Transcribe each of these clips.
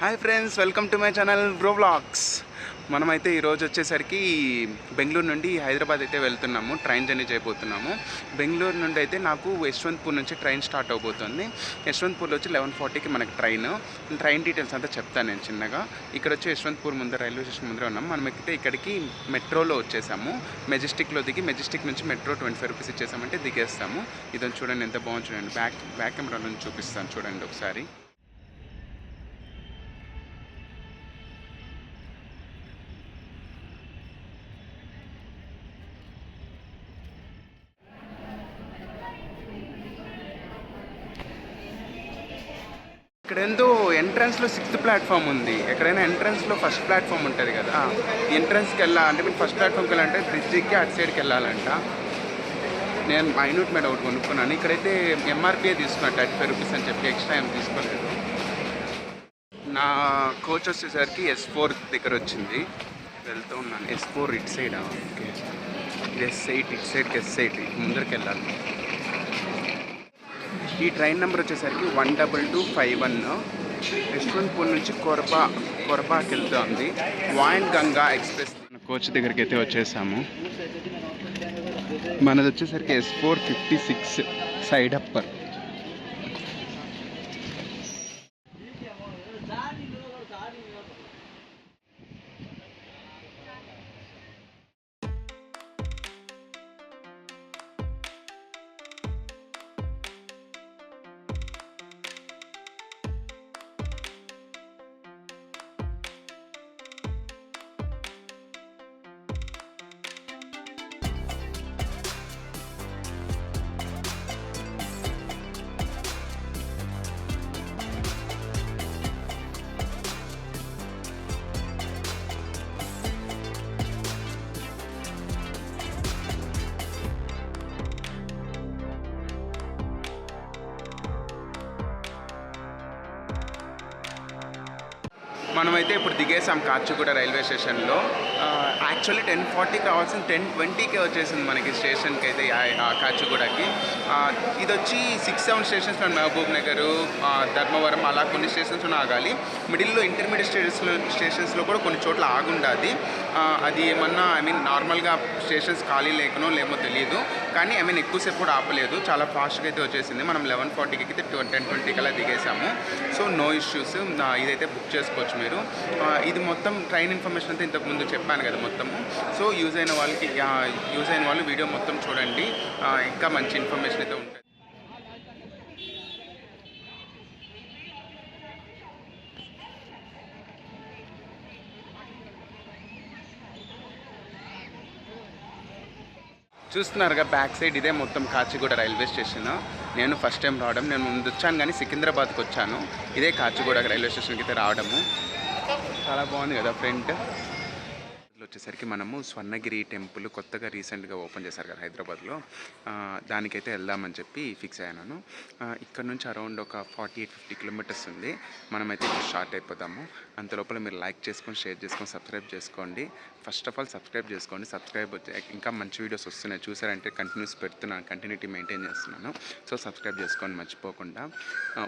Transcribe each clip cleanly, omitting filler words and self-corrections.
Hi friends, welcome to my channel bro vlogs. మనమైతే ఈరోజు వచ్చేసరికి బెంగళూరు నుండి హైదరాబాద్ అయితే వెళ్తున్నాము. ట్రైన్ జర్నీ చేయబోతున్నాము. బెంగళూరు నుండి అయితే నాకు యశ్వంత్పూర్ నుంచి ట్రైన్ స్టార్ట్ అవబోతుంది. యశ్వంత్పూర్లో వచ్చి 11:40కి మనకి ట్రైన్ డీటెయిల్స్ అంతా చెప్తాను నేను చిన్నగా. ఇక్కడ వచ్చి యశ్వంత్పూర్ ముందర రైల్వే స్టేషన్ ముందర ఉన్నాం. మనం అయితే ఇక్కడికి మెట్రోలో వచ్చేసాము. మెజెస్టిక్లో దిగి మెజెస్టిక్ నుంచి మెట్రో 25 రూపీస్ ఇచ్చేసామంటే దిగేస్తాము. ఇదని చూడండి ఎంత బాగుంది చూడండి. బ్యాక్ కెమెరా నుంచి చూపిస్తాను చూడండి ఒకసారి. ఇక్కడ ఎంతో ఎంట్రన్స్లో 6th ప్లాట్ఫామ్ ఉంది. ఎక్కడైనా ఎంట్రన్స్లో ఫస్ట్ ప్లాట్ఫామ్ ఉంటుంది కదా, ఎంట్రన్స్కి వెళ్ళాలంటే మీరు ఫస్ట్ ప్లాట్ఫామ్కి వెళ్ళాలంటే బ్రిడ్జికి అటు సైడ్కి వెళ్ళాలంట. నేను మైన్యూట్ మీద ఒకటి కొనుక్కున్నాను. ఇక్కడైతే ఎంఆర్పీఏ తీసుకున్నాను 35 రూపీస్ అని చెప్పి, ఎక్స్ట్రా ఏం తీసుకోలేదు. నా కోచ్ వచ్చేసరికి S4 దగ్గర వచ్చింది. వెళ్తూ ఉన్నాను. S4 ఇటు సైడ్. ఓకే, ఇది S8 ఇటు సైడ్కి S8 ముందరికి వెళ్ళాలి. ఈ ట్రైన్ నెంబర్ వచ్చేసరికి 12251. యశ్వంత్పూర్ నుంచి కొరబాకి వెళ్తుంది. వాయిన్ గంగా ఎక్స్ప్రెస్ కోచ్ దగ్గరికి అయితే వచ్చేసాము. మనది వచ్చేసరికి S456 సైడ్ అప్పర్. మనమైతే ఇప్పుడు దిగేసాం కాచిగూడ రైల్వే స్టేషన్లో. యాక్చువల్లీ 10:40 కావాల్సింది 10:20కే వచ్చేసింది మనకి స్టేషన్కి అయితే, కాచిగూడకి. ఇది వచ్చి 6-7 స్టేషన్స్లో మహబూబ్ నగర్, ధర్మవరం అలా కొన్ని స్టేషన్స్లో ఆగాలి. మిడిల్లో ఇంటర్మీడియట్ స్టేషన్స్లో కూడా కొన్ని చోట్ల ఆగుండాది. అది ఏమన్నా నార్మల్గా స్టేషన్స్ ఖాళీ లేమో తెలియదు, కానీ ఎక్కువసేపు కూడా ఆపలేదు. చాలా ఫాస్ట్గా అయితే వచ్చేసింది. మనం 11:40కి అయితే 10:20 కల్లా దిగేసాము. So no issues. ఇదైతే బుక్ చేసుకోవచ్చు మీరు. ఇది మొత్తం ట్రైన్ ఇన్ఫర్మేషన్ అంతా ఇంతకుముందు చెప్పాను కదా మొత్తము. సో యూజ్ అయిన వాళ్ళు వీడియో మొత్తం చూడండి, ఇంకా మంచి ఇన్ఫర్మేషన్ అయితే ఉంటుంది. చూస్తున్నారుగా బ్యాక్ సైడ్, ఇదే మొత్తం కాచిగూడ రైల్వే స్టేషన్. నేను ఫస్ట్ టైం రావడం, నేను ముందు వచ్చాను కానీ సికింద్రాబాద్కి వచ్చాను. ఇదే కాచిగూడ రైల్వే స్టేషన్కి అయితే రావడము. చాలా బాగుంది కదా ఫ్రంట్. వచ్చేసరికి మనము స్వర్ణగిరి టెంపుల్ కొత్తగా రీసెంట్గా ఓపెన్ చేశారు కదా హైదరాబాద్లో, దానికైతే వెళ్దామని చెప్పి ఫిక్స్ అయ్యాను. ఇక్కడ నుంచి అరౌండ్ ఒక 48-50 కిలోమీటర్స్ ఉంది. మనమైతే ఇప్పుడు స్టార్ట్ అయిపోతాము. అంతలోపల మీరు లైక్ చేసుకొని, షేర్ చేసుకొని, సబ్స్క్రైబ్ చేసుకోండి. ఫస్ట్ ఆఫ్ ఆల్ సబ్స్క్రైబ్ చేసుకోండి. సబ్స్క్రైబ్ వచ్చి ఇంకా మంచి వీడియోస్ వస్తున్నాయి చూసారంటే, కంటిన్యూస్ పెడుతున్నాను, కంటిన్యూటీ మెయింటైన్ చేస్తున్నాను. సో సబ్స్క్రైబ్ చేసుకోండి మర్చిపోకుండా.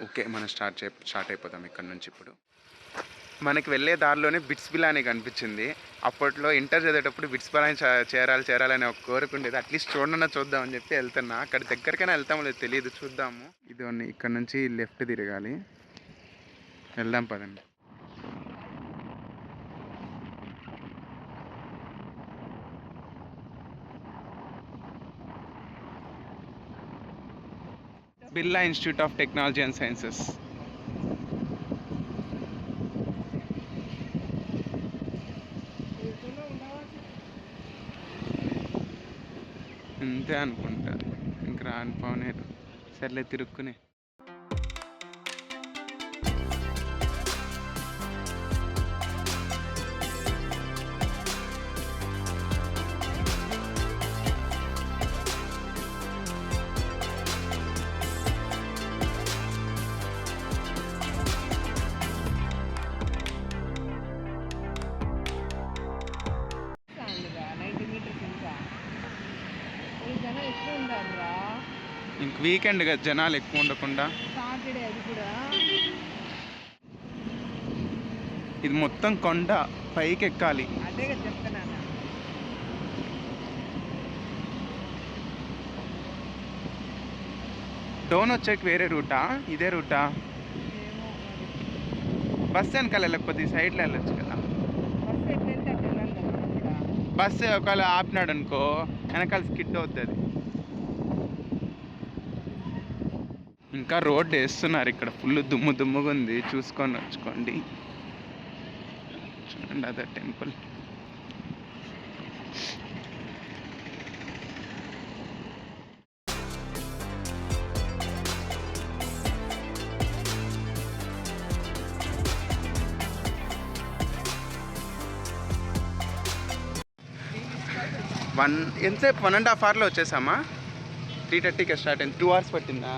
ఓకే, మనం స్టార్ట్ అయిపోతాం ఇక్కడ నుంచి. ఇప్పుడు మనకి వెళ్ళే దారిలోనే బిట్స్ బిలానీ కనిపించింది. అప్పట్లో ఇంటర్ చదివేటప్పుడు బిట్స్ బిలానీ చేరాలని ఒక కోరిక ఉండేది. అట్లీస్ట్ చూద్దామని చెప్పి వెళ్తున్నా. అక్కడ దగ్గరికైనా వెళ్తామో లేదు తెలియదు, చూద్దాము. ఇది ఇక్కడ నుంచి లెఫ్ట్ తిరగాలి. వెళ్దాం పదండి. Birla institute of technology and sciences. అంతే అనుకుంటా, ఇంక రానిపోనేరు. సర్లే తిరుక్కునే. ఇంక వీకెండ్ కదా, జనాలు ఎక్కువ ఉండకుండా. ఇది మొత్తం కొండ పైకి ఎక్కాలి. అదే చెప్తున్నాను. డౌన్ వచ్చాక వేరే రూటా, ఇదే రూటా? బస్సు వెనకాల వెళ్ళకపోతే సైడ్లో వెళ్ళొచ్చు కదా. బస్సు ఒకవేళ ఆపినాడు అనుకో వెనకాల స్కిడ్ అవుతుంది. ఇంకా రోడ్డు వేస్తున్నారు ఇక్కడ, ఫుల్ దుమ్ము దుమ్ముగా ఉంది, చూసుకొని వచ్చుకోండి. చూడండి అదే టెంపుల్. ఎంతసేపు 1.5 hourలో వచ్చేసామా? 3:30కి స్టార్ట్ అయింది. 2 hours పట్టిందా?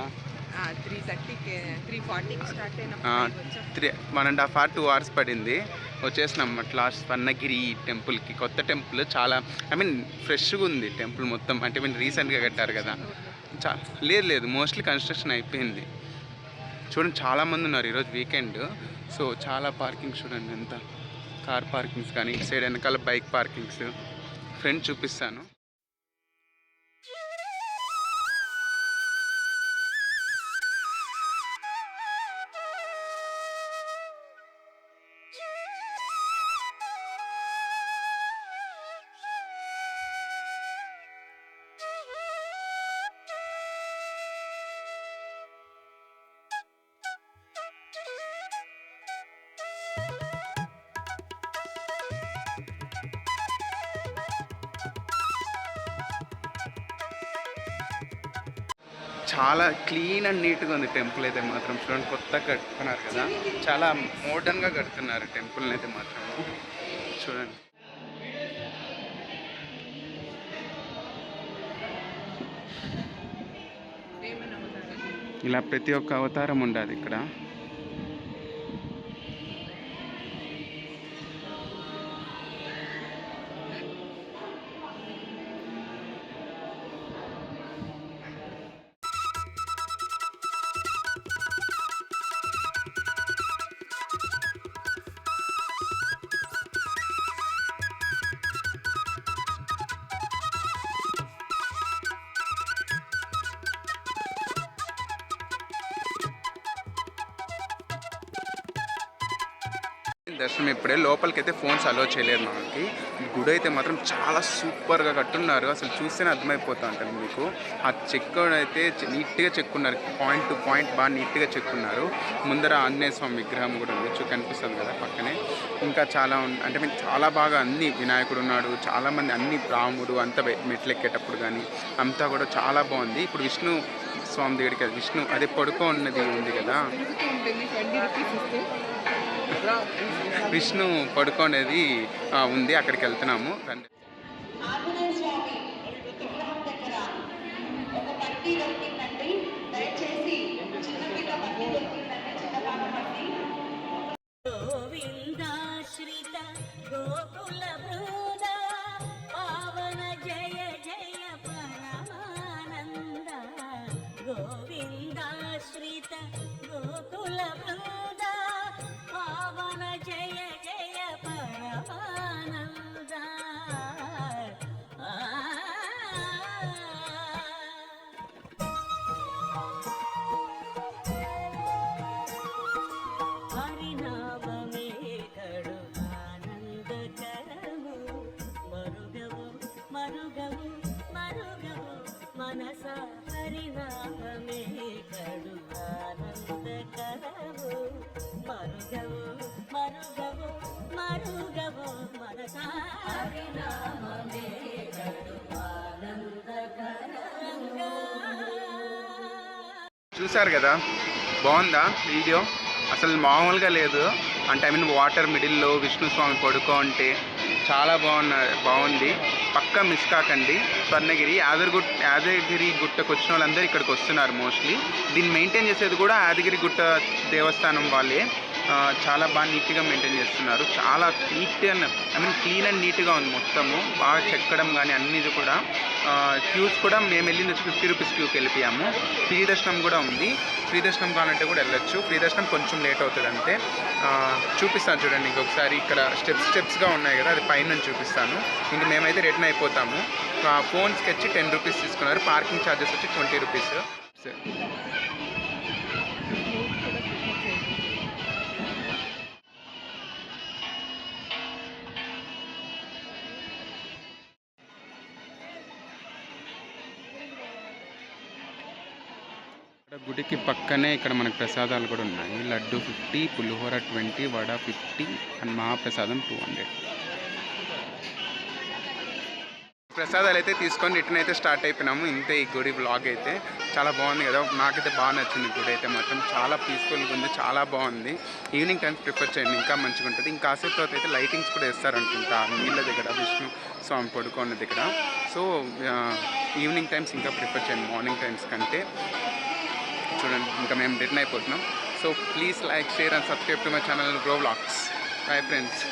3:30కి 3:40కి స్టార్ట్ అయినా 1.5 hour 2 hours పడింది. వచ్చేసినాం అట్లా స్వర్ణగిరి టెంపుల్కి. కొత్త టెంపుల్, చాలా ఫ్రెష్గా ఉంది టెంపుల్ మొత్తం. అంటే రీసెంట్గా కట్టారు కదా. లేదు మోస్ట్లీ కన్స్ట్రక్షన్ అయిపోయింది. చూడండి చాలామంది ఉన్నారు ఈరోజు వీకెండ్. సో చాలా పార్కింగ్స్ చూడండి, ఎంత కార్ పార్కింగ్స్ కానీ, ఇటు సైడ్ వెనకాల బైక్ పార్కింగ్స్. ఫ్రంట్ చూపిస్తాను. చాలా క్లీన్ అండ్ నీట్గా ఉంది టెంపుల్ అయితే మాత్రం. చూడండి కొత్తగా కట్టుకున్నారు కదా, చాలా మోడర్న్గా కడుతున్నారు టెంపుల్ని అయితే మాత్రం. చూడండి ఇలా ప్రతి ఒక్క అవతారం ఉండదు ఇక్కడ. దర్శనం ఇప్పుడే. లోపలికి అయితే ఫోన్స్ అలో చేయలేరు మనకి. గుడి అయితే మాత్రం చాలా సూపర్గా కట్టున్నారు. అసలు చూస్తేనే అర్థమైపోతూ ఉంటుంది మీకు. ఆ చెక్ అయితే నీట్గా చెక్కున్నారు, పాయింట్ టు పాయింట్ బాగా నీట్గా చెక్కున్నారు. ముందర ఆంజనేయ స్వామి విగ్రహం కూడా ఉంది, కనిపిస్తుంది కదా పక్కనే. ఇంకా చాలా అంటే చాలా బాగా అన్ని వినాయకుడు ఉన్నాడు, చాలామంది అన్ని రాముడు అంతా మెట్లెక్కేటప్పుడు కానీ అంతా కూడా చాలా బాగుంది. ఇప్పుడు విష్ణు స్వామి దగ్గరికి, విష్ణు అదే పడుకో ఉన్నది ఉంది కదా, విష్ణు పడుకోనేది ఉంది, అక్కడికి వెళ్తున్నాము. రండి. గోవిందాశ్రిత గోకుల బృంద పావన జయ జయ పరమానంద. హరినామమే కడు ఆనందకరము, మరుగవు మరుగవు మరుగవు మనస. హరినామమే కడు ఆనందకరము, మరుగవు మరుగవు మరుగవు మనస. హరినామమే కడు ఆనందకరము. చూసారు కదా, బాగుందా వీడియో? అసలు మామూలుగా లేదు. అంటే వాటర్ మిడిల్లో విష్ణు స్వామి పడుకో అంటే చాలా బాగుంది. పక్కా మిస్ కాకండి. స్వర్ణగిరి యాదగిరి గుట్టకు వచ్చిన వాళ్ళందరూ ఇక్కడికి వస్తున్నారు మోస్ట్లీ. దీన్ని మెయింటైన్ చేసేది కూడా యాదగిరి గుట్ట దేవస్థానం వాళ్ళే. చాలా బాగా నీట్గా మెయింటైన్ చేస్తున్నారు. చాలా నీట్ అండ్ క్లీన్ అండ్ నీట్గా ఉంది మొత్తము. బాగా చెక్కడం కానీ అన్నీ కూడా. క్యూస్ కూడా మేము వెళ్ళింది వచ్చి 50 రూపీస్ క్యూకి వెళ్ళిపోయాము. ఫ్రీ దర్శనం కూడా ఉంది. ఫ్రీ దర్శనం కావాలంటే కూడా వెళ్ళొచ్చు. ఫ్రీ దర్శనం కొంచెం లేట్ అవుతుంది అంతే. చూపిస్తాను చూడండి ఇంకొకసారి. ఇక్కడ స్టెప్స్గా ఉన్నాయి కదా, అది పైన చూపిస్తాను. ఇంక మేమైతే రిటర్న్ అయిపోతాము. ఫోన్స్కి వచ్చి 10 రూపీస్ తీసుకున్నారు. పార్కింగ్ ఛార్జెస్ వచ్చి 20 రూపీస్. గుడికి పక్కనే ఇక్కడ మనకు ప్రసాదాలు కూడా ఉన్నాయి. లడ్డు 50, పులిహోర 20, వడ 50 అండ్ మహాప్రసాదం 200. ప్రసాదాలు అయితే తీసుకొని రిటర్న్ అయితే స్టార్ట్ అయిపోయినాము. ఇంతే ఈ గుడి బ్లాగ్ అయితే. చాలా బాగుంది కదా, నాకైతే బాగా నచ్చింది. గుడి అయితే మాత్రం చాలా పీస్ఫుల్గా ఉంది, చాలా బాగుంది. ఈవినింగ్ టైమ్స్ ప్రిఫర్ చేయండి, ఇంకా మంచిగా ఉంటుంది. ఇంకాసేపు తర్వాత అయితే లైటింగ్స్ కూడా వేస్తారనుకుంటా నీళ్ళ దగ్గర, విష్ణు స్వామి పడుకున్న దగ్గర. సో ఈవినింగ్ టైమ్స్ ఇంకా ప్రిఫర్ చేయండి మార్నింగ్ టైమ్స్ కంటే. చూడండి ఇంకా మేము రిటర్న్ అయిపోతున్నాం. So please like, share and subscribe to my channel grow vlogs. Bye friends.